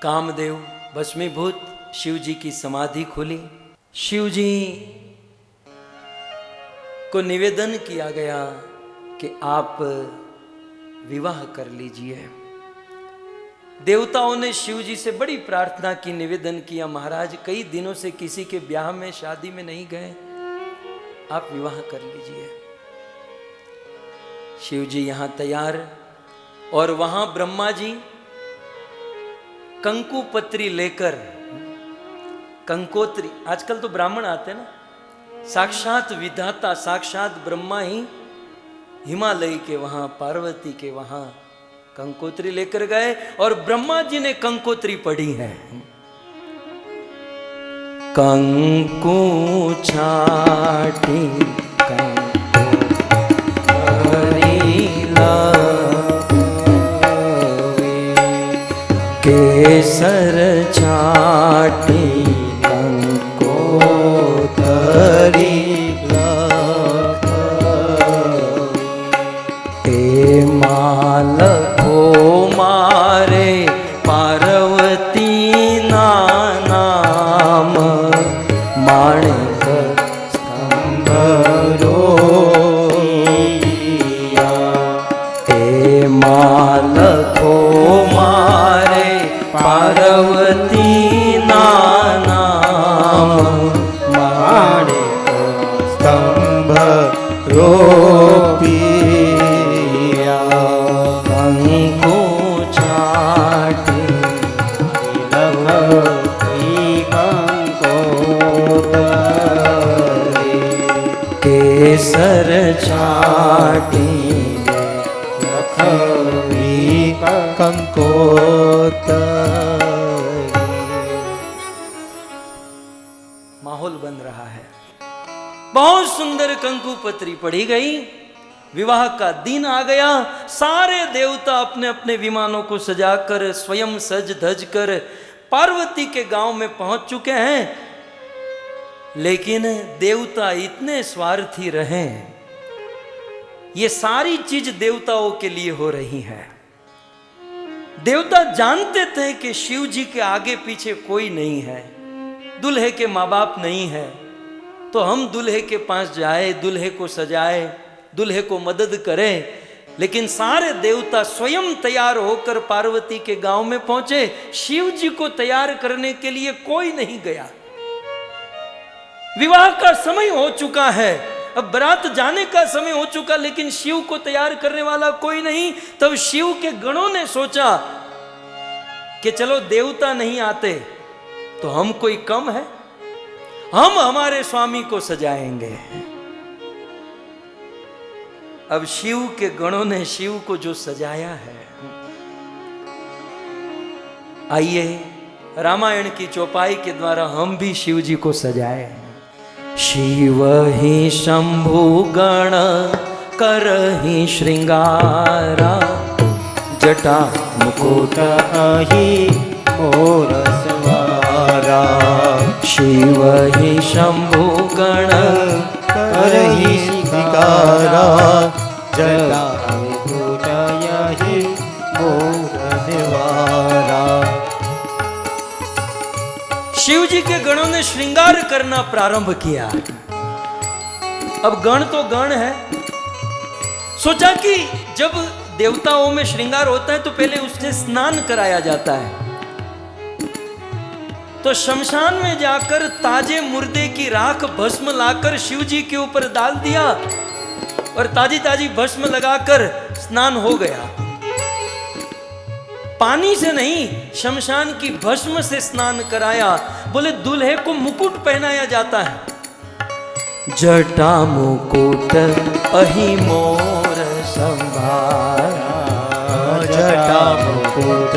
कामदेव भस्मीभूत, शिव जी की समाधि खुली। शिव जी को निवेदन किया गया कि आप विवाह कर लीजिए। देवताओं ने शिव जी से बड़ी प्रार्थना की, निवेदन किया, महाराज कई दिनों से किसी के ब्याह में शादी में नहीं गए, आप विवाह कर लीजिए। शिव जी यहां तैयार, और वहां ब्रह्मा जी कंकु पत्री लेकर, कंकोत्री, आजकल तो ब्राह्मण आते हैं ना, साक्षात विधाता साक्षात ब्रह्मा ही हिमालय के वहां, पार्वती के वहां कंकोत्री लेकर गए, और ब्रह्मा जी ने कंकोत्री पढ़ी है। कंकु छाटी केसर छाटी कंकोतरी हे माल को मारे पार्वती नाम माणिक स्तंभ रोइया। हे माल को मारे पार्वती नाम माणिक स्तंभ रोपिया। कंकु छाटी कंकोतरी केसर छाटी कंकोतरी। माहौल बन रहा है, बहुत सुंदर कंकु पत्री पढ़ी गई, विवाह का दिन आ गया। सारे देवता अपने अपने विमानों को सजाकर, स्वयं सज धज कर पार्वती के गांव में पहुंच चुके हैं। लेकिन देवता इतने स्वार्थी रहे, ये सारी चीज देवताओं के लिए हो रही है। देवता जानते थे कि शिव जी के आगे पीछे कोई नहीं है, दूल्हे के माँ बाप नहीं है, तो हम दूल्हे के पास जाए, दूल्हे को सजाए, दूल्हे को मदद करें। लेकिन सारे देवता स्वयं तैयार होकर पार्वती के गांव में पहुंचे। शिव जी को तैयार करने के लिए कोई नहीं गया। विवाह का समय हो चुका है, अब बारात जाने का समय हो चुका, लेकिन शिव को तैयार करने वाला कोई नहीं। तब शिव के गणों ने सोचा कि चलो देवता नहीं आते तो हम कोई कम है, हम हमारे स्वामी को सजाएंगे। अब शिव के गणों ने शिव को जो सजाया है, आइए रामायण की चौपाई के द्वारा हम भी शिव जी को सजाए। शिव ही शंभु गण करहि श्रृंगारा, जटा मुकुट ही मोर सवारा। शिव ही शंभु गण करहि श्रृंगारा, जटा मुकुट ही मोर सवारा। शिव जी के गणों ने श्रृंगार करना प्रारंभ किया। अब गण तो गण है, सोचा कि जब देवताओं में श्रृंगार होता है तो पहले उससे स्नान कराया जाता है। तो शमशान में जाकर ताजे मुर्दे की राख भस्म लाकर शिव जी के ऊपर डाल दिया, और ताजी ताजी भस्म लगाकर स्नान हो गया। पानी से नहीं, शमशान की भस्म से स्नान कराया। बोले दूल्हे को मुकुट पहनाया जाता है। जटा मुकुट अहि मोर संभारा, जटा मुकुट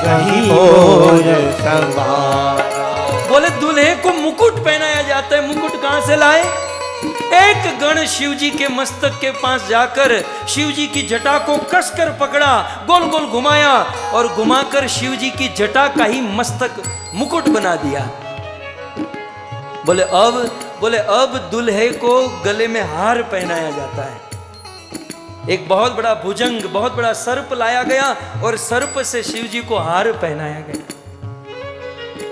अहि मोर संभारा। बोले दूल्हे को मुकुट पहनाया जाता है। मुकुट कहां से लाए? एक गण शिव जी के मस्तक के पास जाकर शिव जी की जटा को कसकर पकड़ा, गोल गोल घुमाया, और घुमाकर शिव जी की जटा का ही मस्तक मुकुट बना दिया। बोले अब दूल्हे को गले में हार पहनाया जाता है। एक बहुत बड़ा भुजंग, बहुत बड़ा सर्प लाया गया और सर्प से शिव जी को हार पहनाया गया।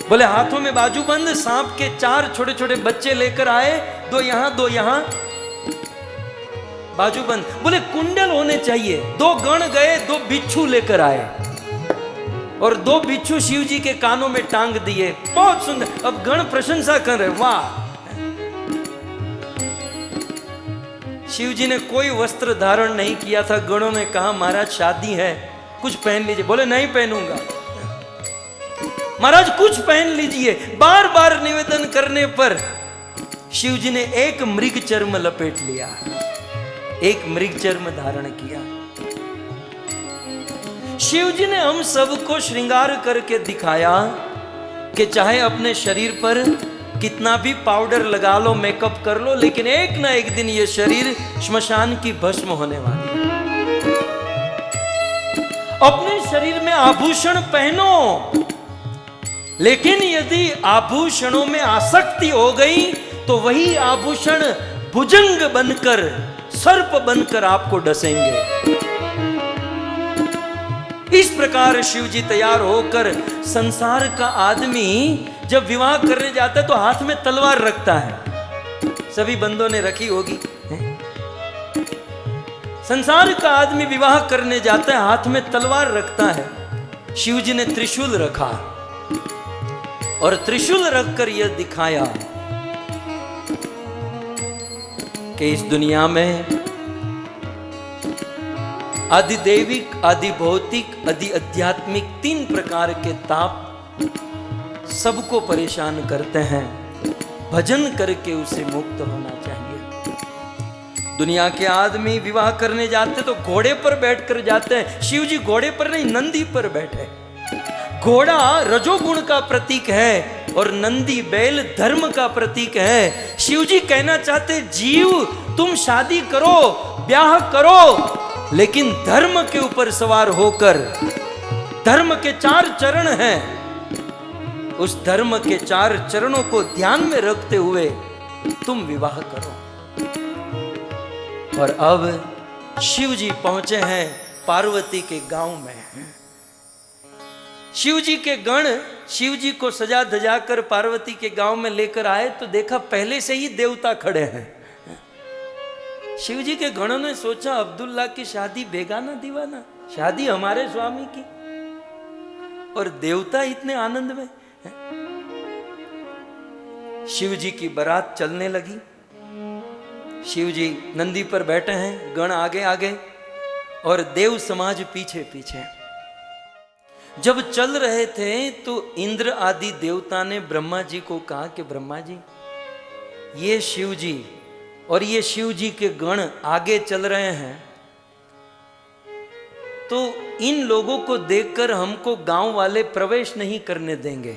बोले हाथों में बाजूबंद, सांप के 4 छोटे छोटे बच्चे लेकर आए, 2 यहां 2 यहां, बाजूबंद। बोले कुंडल होने चाहिए। 2 गण गए, 2 बिच्छू लेकर आए और 2 बिच्छू शिव जी के कानों में टांग दिए। बहुत सुंदर। अब गण प्रशंसा कर रहे, वाह। शिव जी ने कोई वस्त्र धारण नहीं किया था। गणों ने कहा महाराज शादी है, कुछ पहन लीजिए। बोले नहीं पहनूंगा। महाराज कुछ पहन लीजिए। बार बार निवेदन करने पर शिव जी ने एक मृग चर्म लपेट लिया, एक मृग चर्म धारण किया। शिव जी ने हम सबको श्रृंगार करके दिखाया कि चाहे अपने शरीर पर कितना भी पाउडर लगा लो, मेकअप कर लो, लेकिन एक ना एक दिन ये शरीर श्मशान की भस्म होने वाली है। अपने शरीर में आभूषण पहनो, लेकिन यदि आभूषणों में आसक्ति हो गई तो वही आभूषण भुजंग बनकर, सर्प बनकर आपको डसेंगे। इस प्रकार शिव जी तैयार होकर, संसार का आदमी जब विवाह करने जाता है तो हाथ में तलवार रखता है, सभी बंदों ने रखी होगी। संसार का आदमी विवाह करने जाता है, हाथ में तलवार रखता है। शिव जी ने त्रिशूल रखा और त्रिशूल रखकर यह दिखाया कि इस दुनिया में आदि दैविक, आदि भौतिक, आदि आध्यात्मिक 3 प्रकार के ताप सबको परेशान करते हैं। भजन करके उसे मुक्त होना चाहिए। दुनिया के आदमी विवाह करने जाते तो घोड़े पर बैठकर जाते हैं। शिव जी घोड़े पर नहीं, नंदी पर बैठे। घोड़ा रजोगुण का प्रतीक है और नंदी बैल धर्म का प्रतीक है। शिव जी कहना चाहते, जीव तुम शादी करो, ब्याह करो, लेकिन धर्म के ऊपर सवार होकर। धर्म के 4 चरण हैं, उस धर्म के 4 चरणों को ध्यान में रखते हुए तुम विवाह करो। और अब शिव जी पहुंचे हैं पार्वती के गांव में। शिव जी के गण शिव जी को सजा धजा कर पार्वती के गांव में लेकर आए तो देखा पहले से ही देवता खड़े हैं। शिव जी के गणों ने सोचा अब्दुल्ला की शादी बेगाना दीवाना, शादी हमारे स्वामी की, और देवता इतने आनंद में। शिव जी की बारात चलने लगी। शिव जी नंदी पर बैठे हैं, गण आगे आगे और देव समाज पीछे पीछे। जब चल रहे थे तो इंद्र आदि देवता ने ब्रह्मा जी को कहा कि ब्रह्मा जी, ये शिव जी और ये शिव जी के गण आगे चल रहे हैं, तो इन लोगों को देखकर हमको गांव वाले प्रवेश नहीं करने देंगे।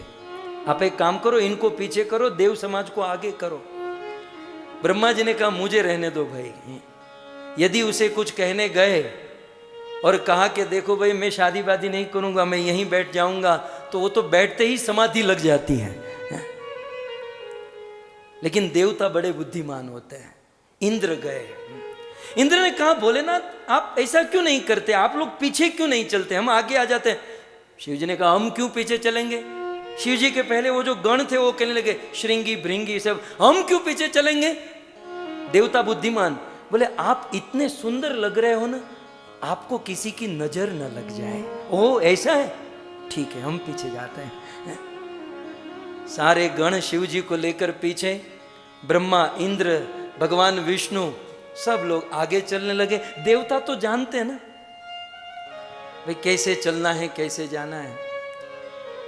आप एक काम करो, इनको पीछे करो, देव समाज को आगे करो। ब्रह्मा जी ने कहा मुझे रहने दो भाई। यदि उसे कुछ कहने गए और कहा कि देखो भाई मैं शादी वादी नहीं करूंगा, मैं यहीं बैठ जाऊंगा, तो वो तो बैठते ही समाधि लग जाती है। लेकिन देवता बड़े बुद्धिमान होते हैं। इंद्र गए। इंद्र ने कहा भोलेनाथ आप ऐसा क्यों नहीं करते, आप लोग पीछे क्यों नहीं चलते, हम आगे आ जाते हैं। शिव जी ने कहा हम क्यों पीछे चलेंगे। शिव जी के पहले वो जो गण थे वो कहने लगे श्रृंगी भृंगी सब, हम क्यों पीछे चलेंगे। देवता बुद्धिमान बोले आप इतने सुंदर लग रहे हो ना, आपको किसी की नजर न लग जाए। ओह ऐसा है, ठीक है हम पीछे जाते हैं। सारे गण शिव जी को लेकर पीछे, ब्रह्मा इंद्र भगवान विष्णु सब लोग आगे चलने लगे। देवता तो जानते हैं ना भाई कैसे चलना है कैसे जाना है,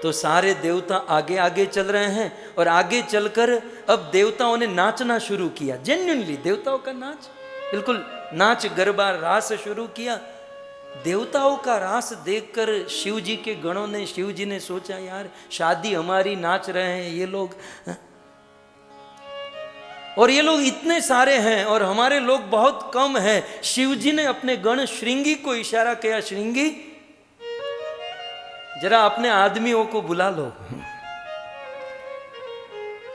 तो सारे देवता आगे आगे चल रहे हैं। और आगे चलकर अब देवताओं ने नाचना शुरू किया। जेन्युइनली देवताओं का नाच, बिल्कुल नाच गरबा रास शुरू किया। देवताओं का रास देखकर शिव जी के गणों ने, शिव जी ने सोचा यार शादी हमारी, नाच रहे हैं ये लोग, और ये लोग इतने सारे हैं और हमारे लोग बहुत कम हैं। शिव जी ने अपने गण श्रृंगी को इशारा किया, श्रृंगी जरा अपने आदमियों को बुला लो।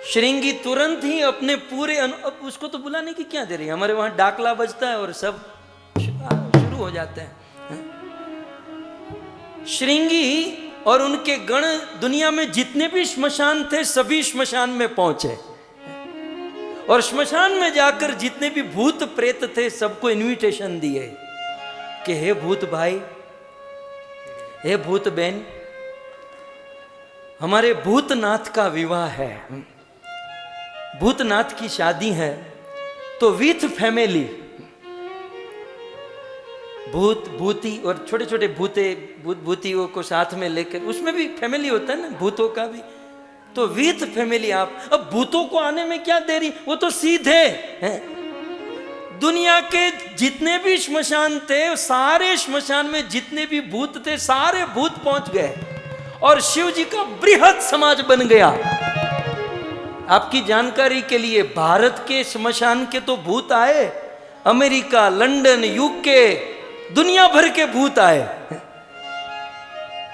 श्रृंगी तुरंत ही अपने पूरे अब उसको तो बुलाने की क्या दे रही है, हमारे वहां डाकला बजता है और सब शुरू हो जाते हैं। श्रृंगी और उनके गण दुनिया में जितने भी श्मशान थे सभी श्मशान में पहुंचे, और श्मशान में जाकर जितने भी भूत प्रेत थे सबको इनविटेशन दिए कि हे भूत भाई, हे भूत बहन, हमारे भूतनाथ का विवाह है, भूतनाथ की शादी है, तो विथ फैमिली, भूत भूती और छोटे छोटे भूतियों को साथ में लेकर, उसमें भी फैमिली होता है ना भूतों का भी, तो विथ फैमिली आप। अब भूतों को आने में क्या देरी, वो तो सीधे हैं। दुनिया के जितने भी श्मशान थे, सारे श्मशान में जितने भी भूत थे सारे भूत पहुंच गए और शिव जी का बृहद समाज बन गया। आपकी जानकारी के लिए, भारत के श्मशान के तो भूत आए, अमेरिका, लंदन, यूके, दुनिया भर के भूत आए।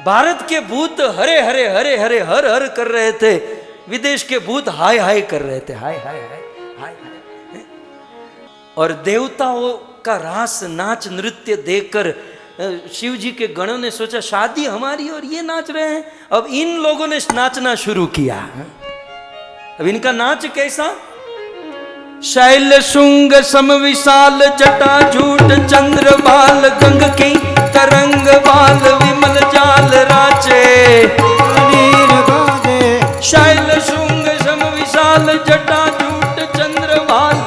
भारत के भूत हरे हरे हरे हरे हर हर कर रहे थे, विदेश के भूत हाय हाय कर रहे थे, हाय हाय हाय हाय हाय। और देवताओं का रास नाच नृत्य देखकर शिव जी के गणों ने सोचा शादी हमारी और ये नाच रहे हैं। अब इन लोगों ने नाचना शुरू किया। अब इनका नाच कैसा, शैल शुंग सम विशाल जटा झूठ चंद्र बाल गंग की तरंग बाल विमल जाल राचे। शैल शुंग सम विशाल जटा झूठ चंद्र बाल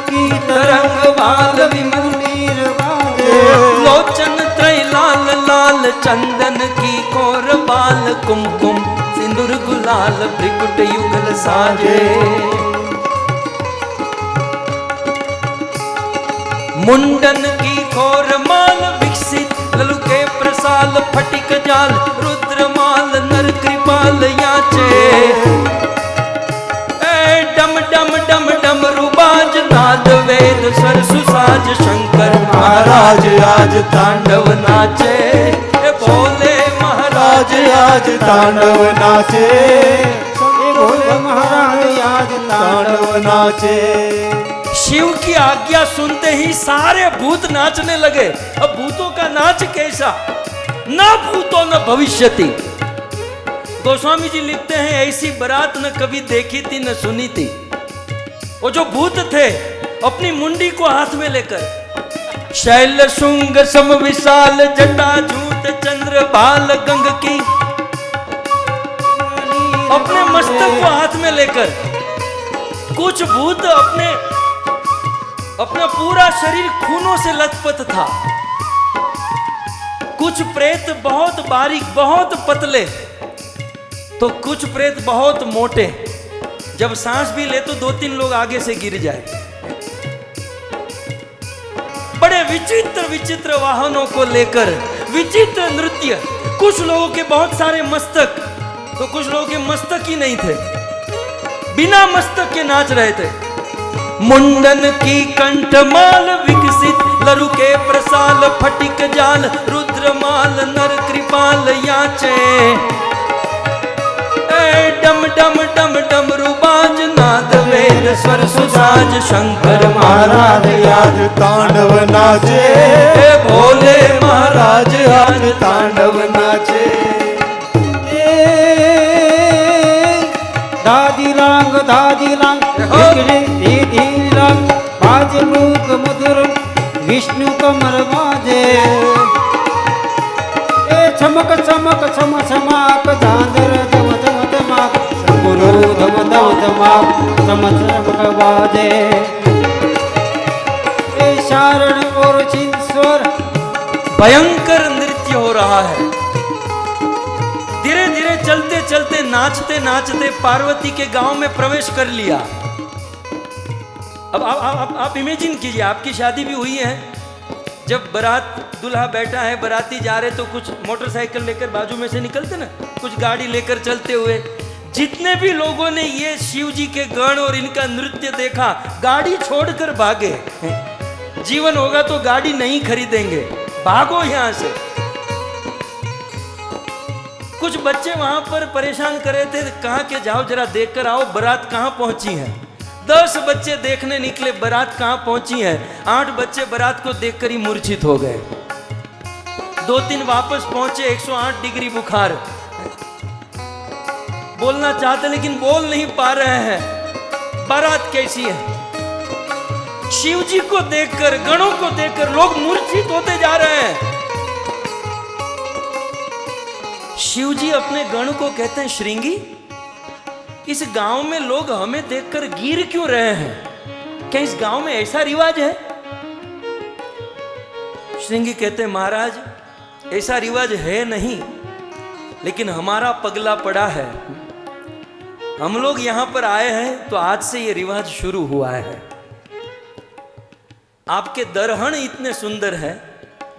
की तरंग बाल विमल लोचन त्रय लाल लाल चंदन की कोर बाल कुमकुम सिंदूर गुलाल त्रिकुट युगल साजे। मुंडन की खोर माल विकसित ललुके प्रसाल फटिक जाल रुद्र माल नर कृपाल याचे। डम डम डम डम रुबाज नाद वेद स्वर सुसाज शंकर महाराज आज तांडव नाचे। भोले महाराज आज तांडव नाचे, भोले महाराज आज तांडव नाचे। शिव की आज्ञा सुनते ही सारे भूत नाचने लगे। अब भूतों का नाच कैसा, न भूतो न भविष्यति। गोस्वामी जी लिखते हैं ऐसी बारात न कभी देखी थी न सुनी थी। वो जो भूत थे अपनी मुंडी को हाथ में लेकर, शैल शुंग सम विशाल जटा झूठ चंद्र बाल गंग की, अपने मस्तक को हाथ में लेकर, कुछ भूत अपना पूरा शरीर खूनों से लथपथ था, कुछ प्रेत बहुत बारीक बहुत पतले, तो कुछ प्रेत बहुत मोटे, जब सांस भी ले तो 2-3 लोग आगे से गिर जाए। बड़े विचित्र विचित्र वाहनों को लेकर विचित्र नृत्य, कुछ लोगों के बहुत सारे मस्तक, तो कुछ लोगों के मस्तक ही नहीं थे, बिना मस्तक के नाच रहे थे। मुंडन की कंठमाल विकसित लरु के प्रसाल फटिक जाल रुद्रमाल नर कृपाल याचे। डम डम डम डम रुबाज नाद वेद स्वर सुसाज शंकर महाराज आज तांडव नाचे। भोले महाराज आज तांडव नाचे। दादी लांग बाज मूक मधुर विष्णु कमर बाजे। चमक चमक चम चमाक झांझर धम धम धमाक शंभुरो धम धम धमाक चम चमक बाजे। शारण और चिंस्वर भयंकर नृत्य हो रहा है। धीरे धीरे चलते चलते नाचते नाचते पार्वती के गांव में प्रवेश कर लिया। अब आप इमेजिन कीजिए, आपकी शादी भी हुई है, जब बारात दूल्हा बैठा है, बाराती जा रहे तो कुछ मोटरसाइकिल लेकर बाजू में से निकलते ना, कुछ गाड़ी लेकर चलते हुए, जितने भी लोगों ने ये शिव जी के गण और इनका नृत्य देखा गाड़ी छोड़कर भागे। जीवन होगा तो गाड़ी नहीं खरीदेंगे, भागो यहां से। कुछ बच्चे वहां पर परेशान कर रहे थे, कहा कि जाओ जरा देखकर आओ बारात कहां पहुंची है। 10 बच्चे देखने निकले बारात कहां पहुंची है, 8 बच्चे बारात को देखकर ही मूर्छित हो गए। 2-3 वापस पहुंचे, 108 डिग्री बुखार, बोलना चाहते लेकिन बोल नहीं पा रहे हैं। बारात कैसी है? शिव जी को देखकर, गणों को देखकर लोग मूर्छित होते जा रहे हैं। शिव जी अपने गण को कहते हैं, श्रृंगी, इस गांव में लोग हमें देखकर गिर क्यों रहे हैं? क्या इस गांव में ऐसा रिवाज है? श्रृंगी कहते हैं, महाराज ऐसा रिवाज है नहीं, लेकिन हमारा पगला पड़ा है। हम लोग यहां पर आए हैं तो आज से ये रिवाज शुरू हुआ है। आपके दर्हण इतने सुंदर हैं,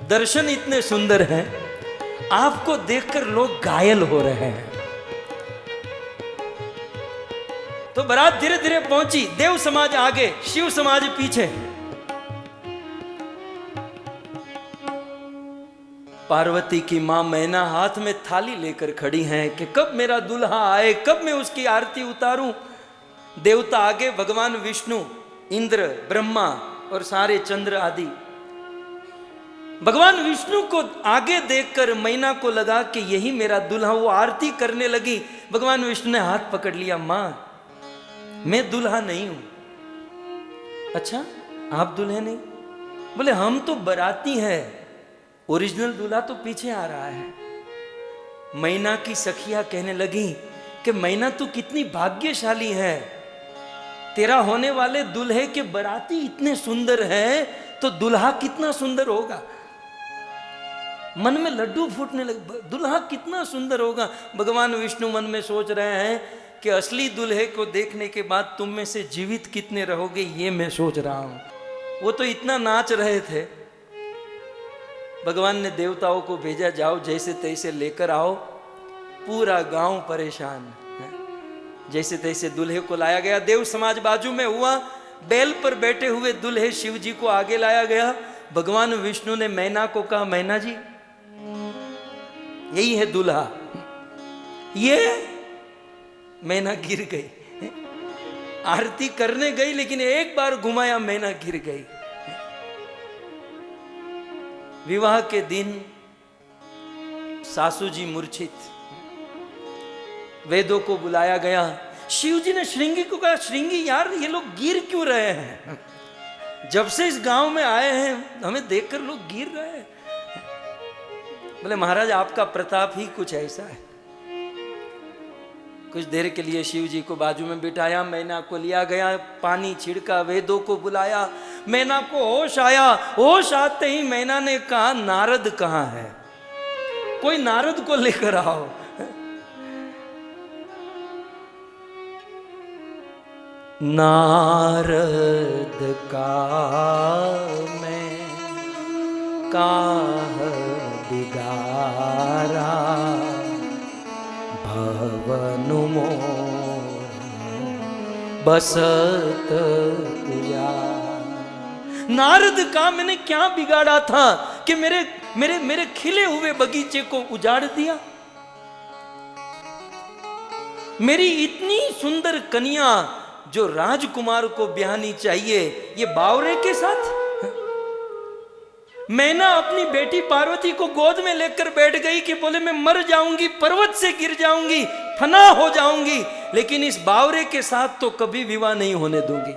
दर्शन इतने सुंदर हैं, आपको देखकर लोग घायल हो रहे हैं। तो बारात धीरे धीरे पहुंची, देव समाज आगे, शिव समाज पीछे। पार्वती की मां मैना हाथ में थाली लेकर खड़ी हैं कि कब मेरा दुल्हा आए, कब मैं उसकी आरती उतारूं। देवता आगे, भगवान विष्णु, इंद्र, ब्रह्मा और सारे चंद्र आदि। भगवान विष्णु को आगे देखकर मैना को लगा कि यही मेरा दुल्हा। वो आरती करने लगी, भगवान विष्णु ने हाथ पकड़ लिया, मां मैं दुल्हा नहीं हूं। अच्छा, आप दुल्हे नहीं? बोले हम तो बराती हैं, ओरिजिनल दूल्हा तो पीछे आ रहा है। मैना की सखिया कहने लगी कि मैना तू कितनी भाग्यशाली है, तेरा होने वाले दूल्हे के बराती इतने सुंदर हैं तो दूल्हा कितना सुंदर होगा। मन में लड्डू फूटने लगे, दूल्हा कितना सुंदर होगा। भगवान विष्णु मन में सोच रहे हैं कि असली दूल्हे को देखने के बाद तुम में से जीवित कितने रहोगे, ये मैं सोच रहा हूं। वो तो इतना नाच रहे थे। भगवान ने देवताओं को भेजा, जाओ जैसे तैसे लेकर आओ। पूरा गांव परेशान है। जैसे तैसे दूल्हे को लाया गया, देव समाज बाजू में हुआ। बैल पर बैठे हुए दूल्हे शिव जी को आगे लाया गया। भगवान विष्णु ने मैना को कहा, मैना जी यही है दूल्हा। ये मैना गिर गई, आरती करने गई लेकिन एक बार घुमाया, मैना गिर गई। विवाह के दिन सासू जी मूर्छित, वेदों को बुलाया गया। शिव जी ने श्रृंगी को कहा, श्रृंगी यार ये लोग गिर क्यों रहे हैं? जब से इस गांव में आए हैं हमें देखकर लोग गिर रहे हैं। बोले महाराज आपका प्रताप ही कुछ ऐसा है। कुछ देर के लिए शिव जी को बाजू में बिठाया, मैना को लिया गया, पानी छिड़का, वेदों को बुलाया। मैना को होश आया। होश आते ही मैना ने कहा, नारद कहाँ है? कोई नारद को लेकर आओ। नारद का मैं काह बिगारा, भवनु मोर बसत या। नारद का मैंने क्या बिगाड़ा था कि मेरे मेरे मेरे खिले हुए बगीचे को उजाड़ दिया? मेरी इतनी सुंदर कन्या जो राजकुमार को ब्याहनी चाहिए, ये बावरे के साथ। मैना अपनी बेटी पार्वती को गोद में लेकर बैठ गई कि बोले मैं मर जाऊंगी, पर्वत से गिर जाऊंगी, फना हो जाऊंगी, लेकिन इस बावरे के साथ तो कभी विवाह नहीं होने दूंगी।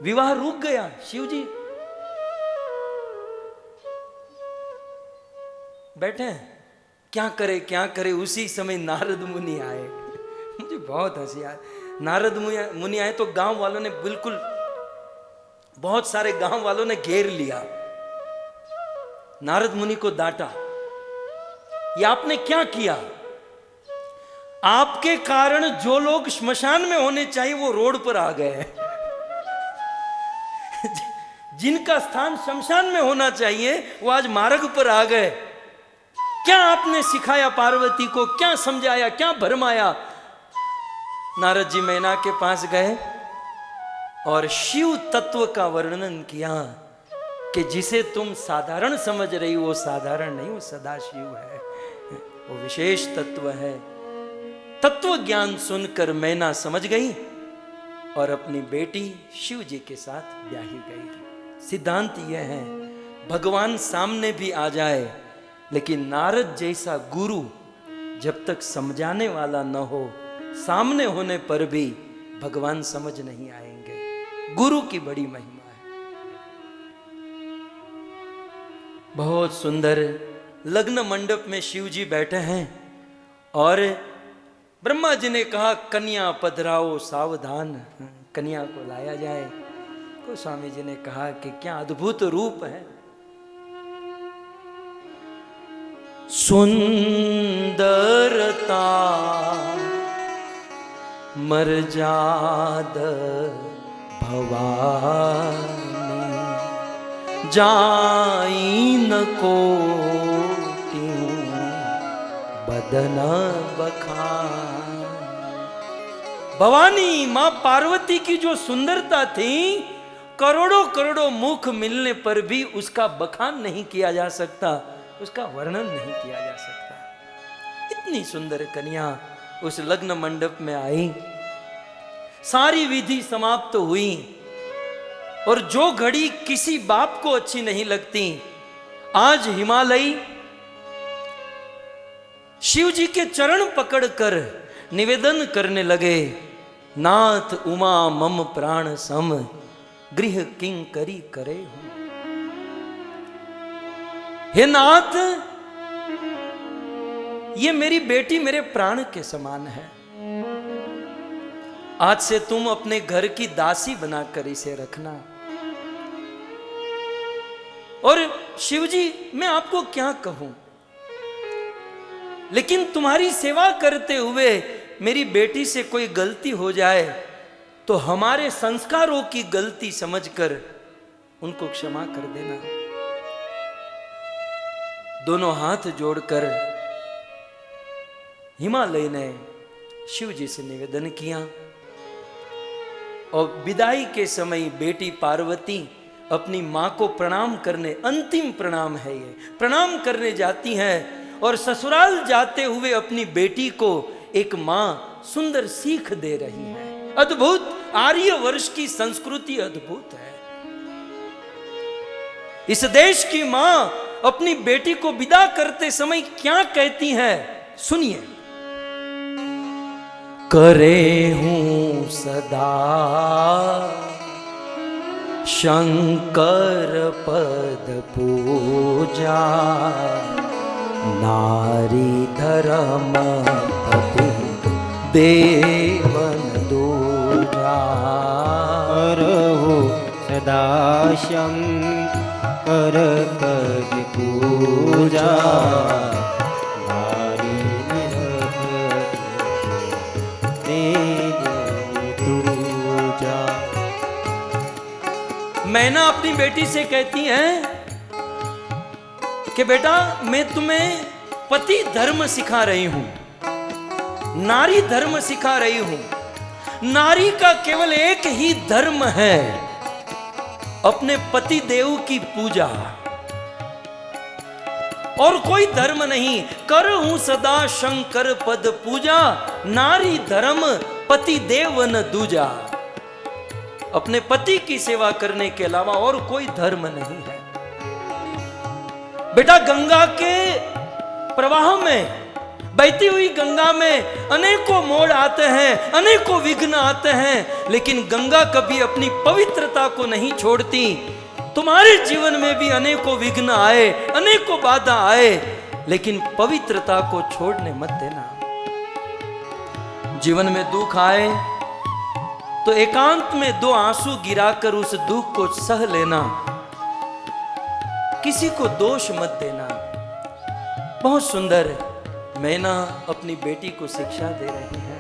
विवाह रुक गया। शिव जी बैठे, क्या करे। उसी समय नारद मुनि आए। मुझे बहुत हंसी आया। नारद मुनि आए तो गांव वालों ने बिल्कुल, बहुत सारे गांव वालों ने घेर लिया। नारद मुनि को डांटा, ये आपने क्या किया? आपके कारण जो लोग श्मशान में होने चाहिए वो रोड पर आ गए। जिनका स्थान शमशान में होना चाहिए वो आज मार्ग पर आ गए। क्या आपने सिखाया पार्वती को? क्या समझाया? क्या भरमाया? नारद जी मैना के पास गए और शिव तत्व का वर्णन किया कि जिसे तुम साधारण समझ रही हो वो साधारण नहीं, वो सदाशिव है, वो विशेष तत्व है। तत्व ज्ञान सुनकर मैना समझ गई और अपनी बेटी शिव जी के साथ ब्याही गई। सिद्धांत यह है, भगवान सामने भी आ जाए, लेकिन नारद जैसा गुरु जब तक समझाने वाला न हो, सामने होने पर भी भगवान समझ नहीं आएंगे। गुरु की बड़ी महिमा है। बहुत सुंदर लग्न मंडप में शिव जी बैठे हैं और ब्रह्मा जी ने कहा कन्या पधराओ सावधान, कन्या को लाया जाए। तो स्वामी जी ने कहा कि क्या अद्भुत रूप है, सुंदरता मर्याद भवानी, जाई न को बदन बखान। भवानी मां पार्वती की जो सुंदरता थी, करोड़ों करोड़ों मुख मिलने पर भी उसका बखान नहीं किया जा सकता, उसका वर्णन नहीं किया जा सकता। इतनी सुंदर कन्या उस लग्न मंडप में आई। सारी विधि समाप्त हुई और जो घड़ी किसी बाप को अच्छी नहीं लगती, आज हिमालय शिव जी के चरण पकड़कर निवेदन करने लगे, नाथ उमा मम प्राण सम, गृह किंकरी करे हूं। हे नाथ, ये मेरी बेटी मेरे प्राण के समान है, आज से तुम अपने घर की दासी बनाकर इसे रखना। और शिवजी, मैं आपको क्या कहूं, लेकिन तुम्हारी सेवा करते हुए मेरी बेटी से कोई गलती हो जाए तो हमारे संस्कारों की गलती समझकर उनको क्षमा कर देना। दोनों हाथ जोड़कर हिमालय ने शिव जी से निवेदन किया और विदाई के समय बेटी पार्वती अपनी मां को प्रणाम करने, अंतिम प्रणाम है ये, प्रणाम करने जाती हैं और ससुराल जाते हुए अपनी बेटी को एक मां सुंदर सीख दे रही है। अद्भुत, आर्यवर्ष की संस्कृति अद्भुत है। इस देश की मां अपनी बेटी को विदा करते समय क्या कहती हैं, सुनिए। करे हूं सदा शंकर पद पूजा, नारी धर्म पति देवन दूजा। करहु सदा शंकर पद पूजा, नारी दूजा। मैना अपनी बेटी से कहती हैं कि बेटा, मैं तुम्हें पति धर्म सिखा रही हूं, नारी धर्म सिखा रही हूं। नारी का केवल एक ही धर्म है, अपने पति देव की पूजा, और कोई धर्म नहीं। करहूं सदा शंकर पद पूजा, नारी धर्म पति देव न दूजा। अपने पति की सेवा करने के अलावा और कोई धर्म नहीं है। बेटा, गंगा के प्रवाह में, बहती हुई गंगा में अनेकों मोड़ आते हैं, अनेकों विघ्न आते हैं, लेकिन गंगा कभी अपनी पवित्रता को नहीं छोड़ती। तुम्हारे जीवन में भी अनेकों विघ्न आए, अनेकों बाधा आए, लेकिन पवित्रता को छोड़ने मत देना। जीवन में दुख आए तो एकांत में 2 आंसू गिराकर उस दुख को सह लेना, किसी को दोष मत देना। बहुत सुंदर मैना अपनी बेटी को शिक्षा दे रही है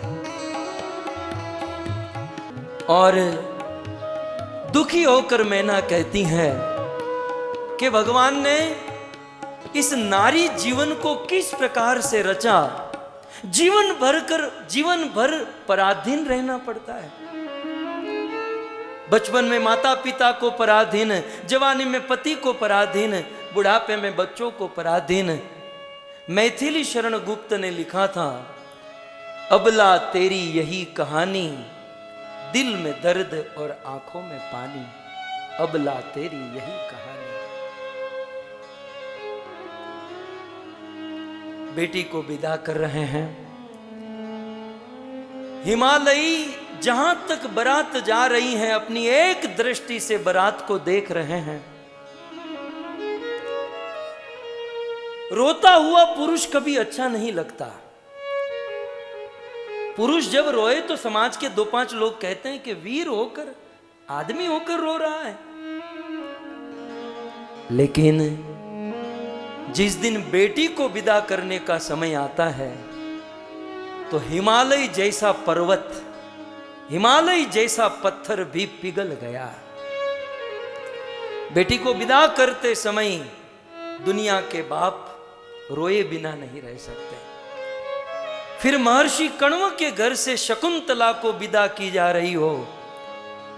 और दुखी होकर मैना कहती है कि भगवान ने इस नारी जीवन को किस प्रकार से रचा। जीवन भर पराधीन रहना पड़ता है। बचपन में माता पिता को पराधीन, जवानी में पति को पराधीन, बुढ़ापे में बच्चों को पराधीन। मैथिली शरण गुप्त ने लिखा था, अबला तेरी यही कहानी, दिल में दर्द और आंखों में पानी। अबला तेरी यही कहानी। बेटी को विदा कर रहे हैं। हिमालयी जहां तक बारात जा रही हैं, अपनी एक दृष्टि से बारात को देख रहे हैं। रोता हुआ पुरुष कभी अच्छा नहीं लगता। पुरुष जब रोए तो समाज के 2-5 लोग कहते हैं कि वीर होकर, आदमी होकर रो रहा है। लेकिन जिस दिन बेटी को विदा करने का समय आता है तो हिमालय जैसा पर्वत, हिमालय जैसा पत्थर भी पिघल गया। बेटी को विदा करते समय दुनिया के बाप रोए बिना नहीं रह सकते। फिर महर्षि कण्व के घर से शकुंतला को विदा की जा रही हो,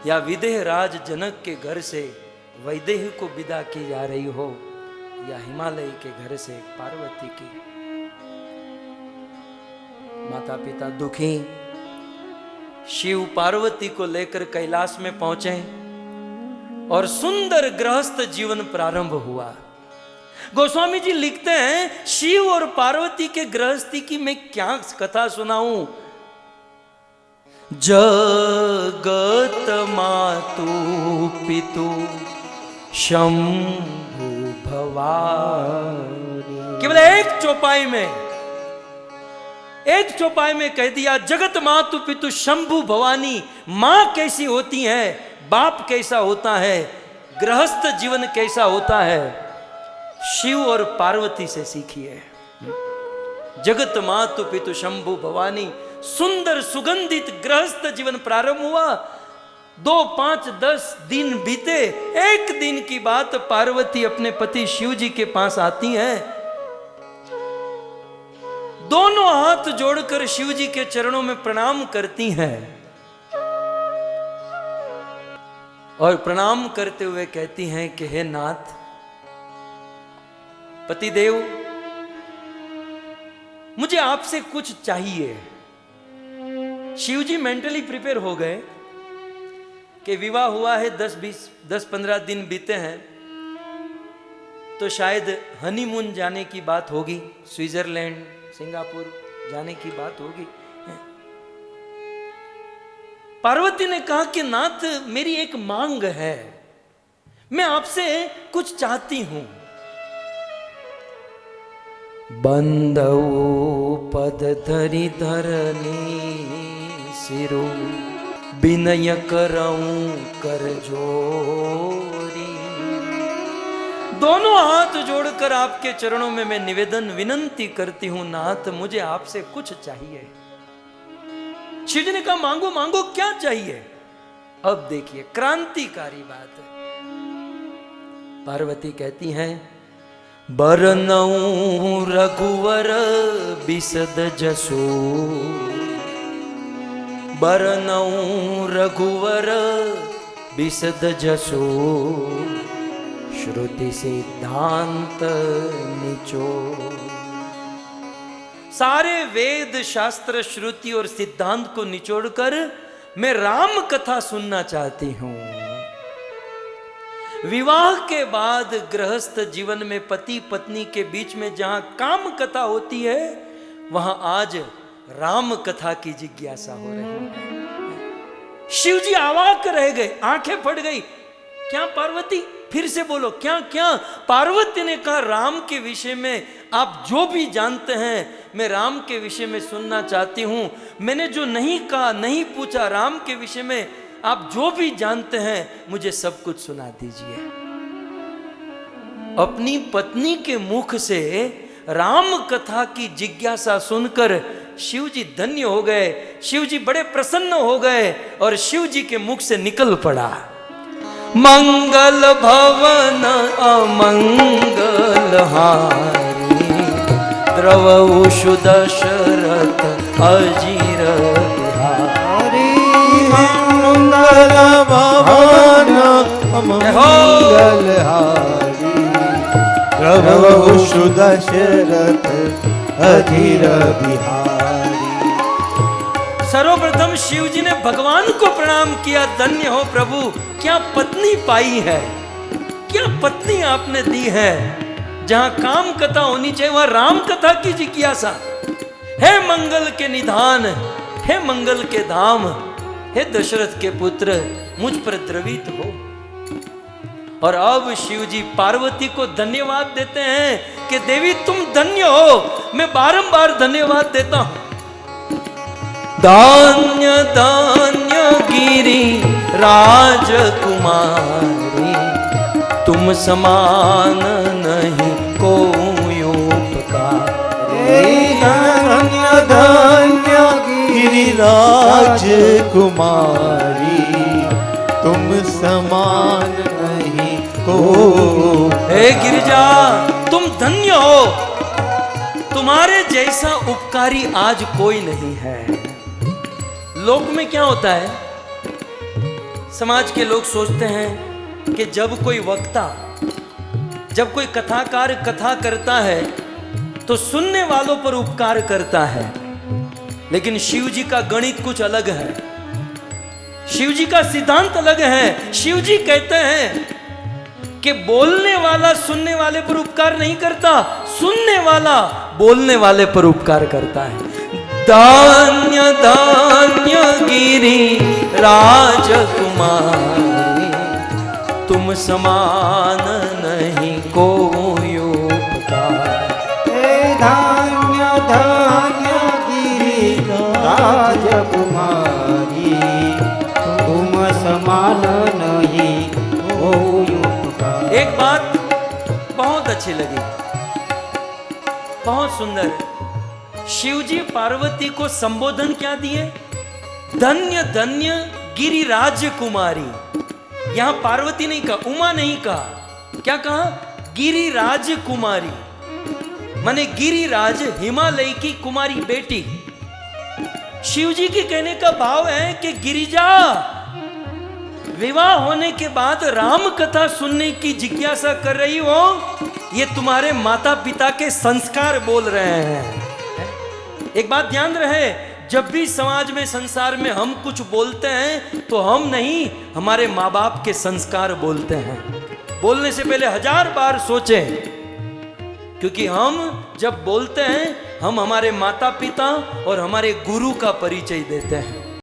या विदेह राज जनक के घर से वैदेही को विदा की जा रही हो, या हिमालय के घर से पार्वती की, माता पिता दुखी शिव पार्वती को लेकर कैलाश में पहुंचे और सुंदर गृहस्थ जीवन प्रारंभ हुआ। गोस्वामी जी लिखते हैं, शिव और पार्वती के गृहस्थी की मैं क्या कथा सुनाऊं। जगत मातु पितु शंभु भवानी, केवल एक चौपाई में कह दिया, जगत मातु पितु शंभु भवानी। मां कैसी होती है, बाप कैसा होता है, गृहस्थ जीवन कैसा होता है, शिव और पार्वती से सीखिए। जगत मातु पितु शंभु भवानी। सुंदर सुगंधित गृहस्थ जीवन प्रारंभ हुआ। 2, 5, 10 दिन बीते। एक दिन की बात, पार्वती अपने पति शिव जी के पास आती हैं। दोनों हाथ जोड़कर शिव जी के चरणों में प्रणाम करती हैं और प्रणाम करते हुए कहती हैं कि हे नाथ, पतिदेव, मुझे आपसे कुछ चाहिए। शिव जी मेंटली प्रिपेयर हो गए कि विवाह हुआ है, 10-15 दिन बीते हैं, तो शायद हनीमून जाने की बात होगी, स्विट्जरलैंड, सिंगापुर जाने की बात होगी। पार्वती ने कहा कि नाथ, मेरी एक मांग है, मैं आपसे कुछ चाहती हूं। बंधऊ पद धरि धरनी सिरो, विनय करऊं कर जोरी। दोनों हाथ जोड़कर आपके चरणों में मैं निवेदन विनंती करती हूं, नाथ, मुझे आपसे कुछ चाहिए। शिव जी ने कहा, मांगो मांगो, क्या चाहिए। अब देखिए, क्रांतिकारी बात है। पार्वती कहती हैं, बरनऊं रघुवर बिसद जसो, बरनऊं रघुवर बिसद जसो, श्रुति सिद्धांत निचो। सारे वेद शास्त्र श्रुति और सिद्धांत को निचोड़कर मैं राम कथा सुनना चाहती हूं। विवाह के बाद गृहस्थ जीवन में पति पत्नी के बीच में जहां काम कथा होती है, वहां आज राम कथा की जिज्ञासा हो रही है। शिव जी अवाक रह गए, आंखें फट गई। क्या पार्वती, फिर से बोलो, क्या क्या। पार्वती ने कहा, राम के विषय में आप जो भी जानते हैं, मैं राम के विषय में सुनना चाहती हूं। मैंने जो नहीं कहा, नहीं पूछा, राम के विषय में आप जो भी जानते हैं, मुझे सब कुछ सुना दीजिए। अपनी पत्नी के मुख से राम कथा की जिज्ञासा सुनकर शिव जी धन्य हो गए। शिव जी बड़े प्रसन्न हो गए और शिव जी के मुख से निकल पड़ा, मंगल भवन अमंगल हारी, द्रवउषु दशरथ अजीर बिहारी। मंगल भवन अमंगल हारी, द्रवउषु दशरथ अजीर बिहारी। सर्वप्रथम शिव जी ने भगवान को प्रणाम किया, धन्य हो प्रभु, क्या पत्नी पाई है, क्या पत्नी आपने दी है। जहां काम कथा होनी चाहिए वहां राम कथा की जिज्ञासा। हे मंगल के निधान, हे मंगल के धाम, हे दशरथ के पुत्र, मुझ पर द्रवित हो। और अब शिव जी पार्वती को धन्यवाद देते हैं कि देवी तुम धन्य हो, मैं बारंबार धन्यवाद देता हूं। धान्य धान्य गिरी राजकुमारी, तुम समान नहीं कोई उपकारी। धन्य धन्य गिरिराज कुमारी, तुम समान नहीं को। हे गिरिजा तुम धन्य हो, तुम्हारे जैसा उपकारी आज कोई नहीं है। लोक में क्या होता है, समाज के लोग सोचते हैं कि जब कोई वक्ता, जब कोई कथाकार कथा करता है तो सुनने वालों पर उपकार करता है। लेकिन शिव जी का गणित कुछ अलग है, शिव जी का सिद्धांत अलग है। शिव जी कहते हैं कि बोलने वाला सुनने वाले पर उपकार नहीं करता, सुनने वाला बोलने वाले पर उपकार करता है। धान्य धान्य गिरी राजकुमारी, तुम समान नहीं कोई उपकार। धान्य धान्य गिरी राजकुमारी, तुम समान नहीं कोई उपकार। एक बात बहुत अच्छी लगी, बहुत सुंदर। शिवजी पार्वती को संबोधन क्या दिए? धन्य धन्य गिरिराज कुमारी। यहां पार्वती नहीं कहा, उमा नहीं कहा, क्या कहा? गिरिराज कुमारी, माने गिरिराज हिमालय की कुमारी बेटी। शिवजी के कहने का भाव है कि गिरिजा, विवाह होने के बाद राम कथा सुनने की जिज्ञासा कर रही हो, ये तुम्हारे माता पिता के संस्कार बोल रहे हैं। एक बात ध्यान रहे, जब भी समाज में संसार में हम कुछ बोलते हैं तो हम नहीं, हमारे माँ बाप के संस्कार बोलते हैं। बोलने से पहले 1000 बार सोचें, क्योंकि हम जब बोलते हैं हम हमारे माता पिता और हमारे गुरु का परिचय देते हैं।